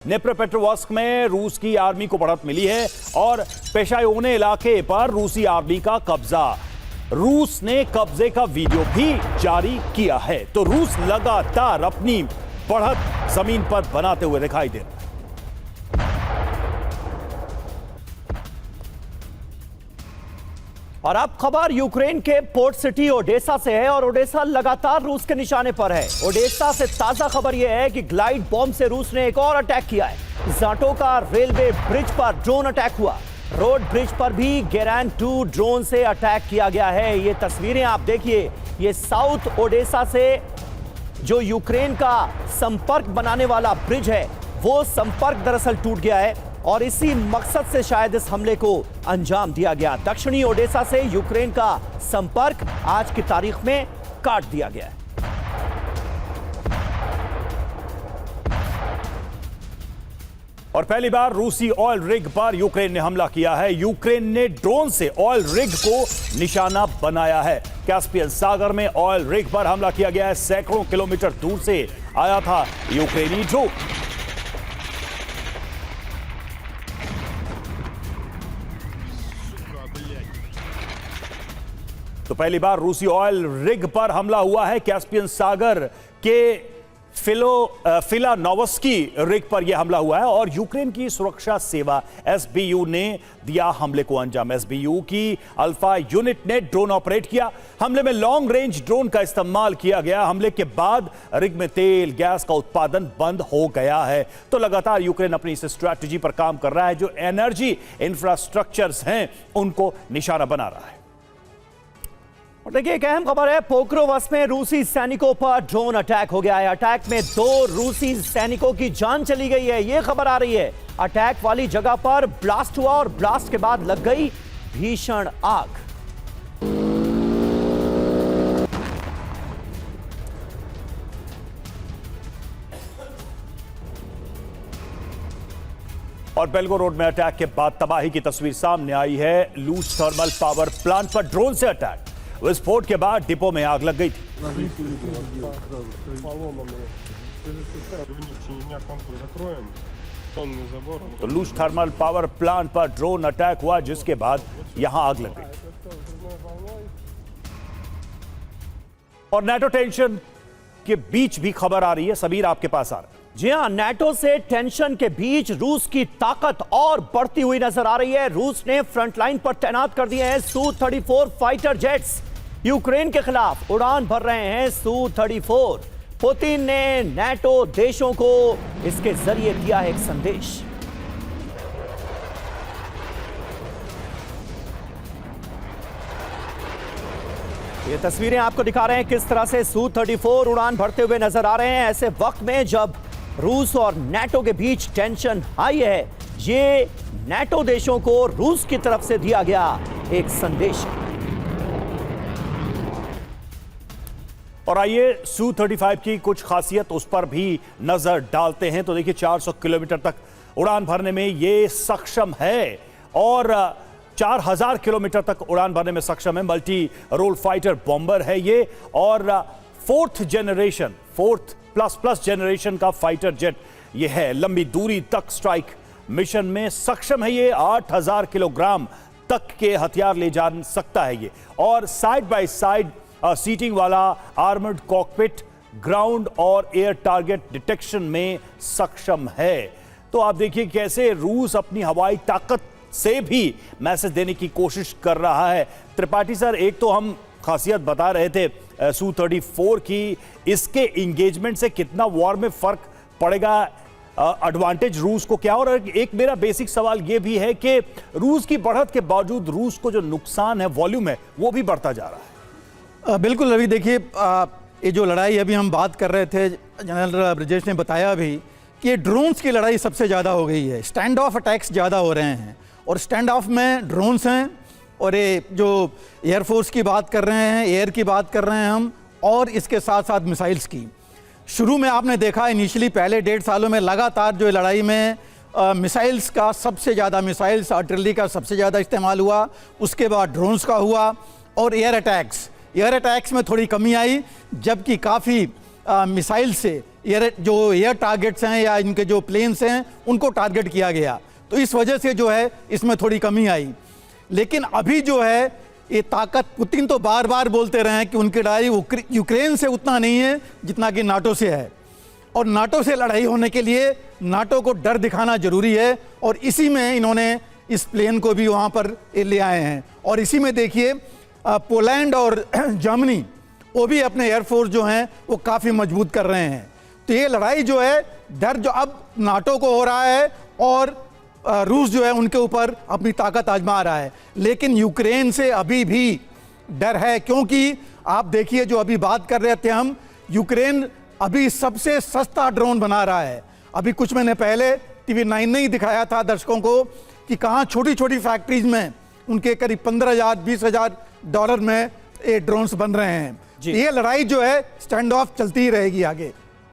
नेप्रोपेट्रोवस्क में रूस की आर्मी को बढ़त मिली है और पेशायोने इलाके पर रूसी आर्मी का कब्जा। रूस ने कब्जे का वीडियो भी जारी किया है। तो रूस लगातार अपनी बढ़त जमीन पर बनाते हुए दिखाई दे रहा है। और अब खबर यूक्रेन के पोर्ट सिटी ओडेसा से है और ओडेसा लगातार रूस के निशाने पर है। ओडेसा से ताजा खबर यह है कि ग्लाइड बॉम्ब से रूस ने एक और अटैक किया है। ज़ाटोका रेलवे ब्रिज पर ड्रोन अटैक हुआ। रोड ब्रिज पर भी गेरान 2 ड्रोन से अटैक किया गया है। ये तस्वीरें आप देखिए, ये साउथ ओडेसा से जो यूक्रेन का संपर्क बनाने वाला ब्रिज है, वो संपर्क दरअसल टूट गया है और इसी मकसद से शायद इस हमले को अंजाम दिया गया। दक्षिणी ओडेसा से यूक्रेन का संपर्क आज की तारीख में काट दिया गया है। और पहली बार रूसी ऑयल रिग पर यूक्रेन ने हमला किया है। यूक्रेन ने ड्रोन से ऑयल रिग को निशाना बनाया है। कैस्पियन सागर में ऑयल रिग पर हमला किया गया है। सैकड़ों किलोमीटर दूर से आया था यूक्रेनी ड्रोन। तो पहली बार रूसी ऑयल रिग पर हमला हुआ है। कैस्पियन सागर के फिलानोवस्की रिग पर यह हमला हुआ है और यूक्रेन की सुरक्षा सेवा एसबीयू ने दिया हमले को अंजाम। एसबीयू की अल्फा यूनिट ने ड्रोन ऑपरेट किया। हमले में लॉन्ग रेंज ड्रोन का इस्तेमाल किया गया। हमले के बाद रिग में तेल गैस का उत्पादन बंद हो गया है। तो लगातार यूक्रेन अपनी इस स्ट्रैटेजी पर काम कर रहा है, जो एनर्जी इंफ्रास्ट्रक्चर्स हैं उनको निशाना बना रहा है। और देखिए, एक अहम खबर है, पोक्रोवस्क में रूसी सैनिकों पर ड्रोन अटैक हो गया है। अटैक में 2 रूसी सैनिकों की जान चली गई है। यह खबर आ रही है। अटैक वाली जगह पर ब्लास्ट हुआ और ब्लास्ट के बाद लग गई भीषण आग। और बेल्गोरोड में अटैक के बाद तबाही की तस्वीर सामने आई है। लूज थर्मल पावर प्लांट पर ड्रोन से अटैक। विस्फोट के बाद डिपो में आग लग गई थी। तो लूज थर्मल पावर प्लांट पर ड्रोन अटैक हुआ, जिसके बाद यहां आग लग गई। और नेटो टेंशन के बीच भी खबर आ रही है। सबीर आपके पास आ रहा है। जी हां, नेटो से टेंशन के बीच रूस की ताकत और बढ़ती हुई नजर आ रही है। रूस ने फ्रंटलाइन पर तैनात कर दिए हैं Su-34 फाइटर जेट्स। यूक्रेन के खिलाफ उड़ान भर रहे हैं Su-34। पुतिन ने नेटो देशों को इसके जरिए दिया है एक संदेश। ये तस्वीरें आपको दिखा रहे हैं किस तरह से Su-34 उड़ान भरते हुए नजर आ रहे हैं। ऐसे वक्त में जब रूस और नेटो के बीच टेंशन हाई है, ये नेटो देशों को रूस की तरफ से दिया गया एक संदेश। और आइए Su-35 की कुछ खासियत उस पर भी नजर डालते हैं। तो देखिए, 400 किलोमीटर तक उड़ान भरने में ये सक्षम है और 4000 किलोमीटर तक उड़ान भरने में सक्षम है। मल्टी रोल फाइटर बॉम्बर है ये और 4th जनरेशन का फाइटर जेट ये है। लंबी दूरी तक स्ट्राइक मिशन में सक्षम है ये। 8000 किलोग्राम तक के हथियार ले जा सकता है ये। और साइड बाय साइड सीटिंग वाला आर्मर्ड कॉकपिट, ग्राउंड और एयर टारगेट डिटेक्शन में सक्षम है। तो आप देखिए कैसे रूस अपनी हवाई ताकत से भी मैसेज देने की कोशिश कर रहा है। त्रिपाठी सर, एक तो हम खासियत बता रहे थे Su-34 की, इसके इंगेजमेंट से कितना वॉर में फर्क पड़ेगा, एडवांटेज रूस को क्या? और एक मेरा बेसिक सवाल यह भी है कि रूस की बढ़त के बावजूद रूस को जो नुकसान है, वॉल्यूम है, वो भी बढ़ता जा रहा है। बिल्कुल रवि, देखिए ये जो लड़ाई अभी हम बात कर रहे थे, जनरल ब्रजेश ने बताया भी कि ये ड्रोन्स की लड़ाई सबसे ज़्यादा हो गई है। स्टैंड ऑफ अटैक्स ज़्यादा हो रहे हैं और स्टैंड ऑफ में ड्रोन्स हैं और ये जो एयरफोर्स की बात कर रहे हैं, एयर की बात कर रहे हैं हम, और इसके साथ साथ मिसाइल्स की। शुरू में आपने देखा इनिशियली पहले 1.5 सालों में लगातार जो लड़ाई में मिसाइल्स का सबसे ज़्यादा, मिसाइल्स आर्टिलरी का सबसे ज़्यादा इस्तेमाल हुआ। उसके बाद ड्रोन्स का हुआ और एयर अटैक्स में थोड़ी कमी आई, जबकि काफ़ी मिसाइल से एयर टारगेट्स हैं या इनके जो प्लेन्स हैं उनको टारगेट किया गया। तो इस वजह से जो है इसमें थोड़ी कमी आई। लेकिन अभी जो है ये ताकत, पुतिन तो बार बार बोलते रहे हैं कि उनकी लड़ाई यूक्रेन से उतना नहीं है जितना कि नाटो से है, और नाटो से लड़ाई होने के लिए नाटो को डर दिखाना जरूरी है, और इसी में इन्होंने इस प्लेन को भी वहाँ पर ले आए हैं। और इसी में देखिए पोलैंड और जर्मनी वो भी अपने एयरफोर्स जो हैं वो काफ़ी मजबूत कर रहे हैं। तो ये लड़ाई जो है, डर जो अब नाटो को हो रहा है और रूस जो है उनके ऊपर अपनी ताकत आजमा रहा है। लेकिन यूक्रेन से अभी भी डर है, क्योंकि आप देखिए जो अभी बात कर रहे थे हम, यूक्रेन अभी सबसे सस्ता ड्रोन बना रहा है। अभी कुछ महीने पहले TV9 ने ही दिखाया था दर्शकों को कि कहाँ छोटी छोटी फैक्ट्रीज में उनके करीब 15,000 20,000 डॉलर में ये ड्रोन्स बन रहे हैं। ये लड़ाई जो है स्टैंड ऑफ चलती ही रहेगी आगे।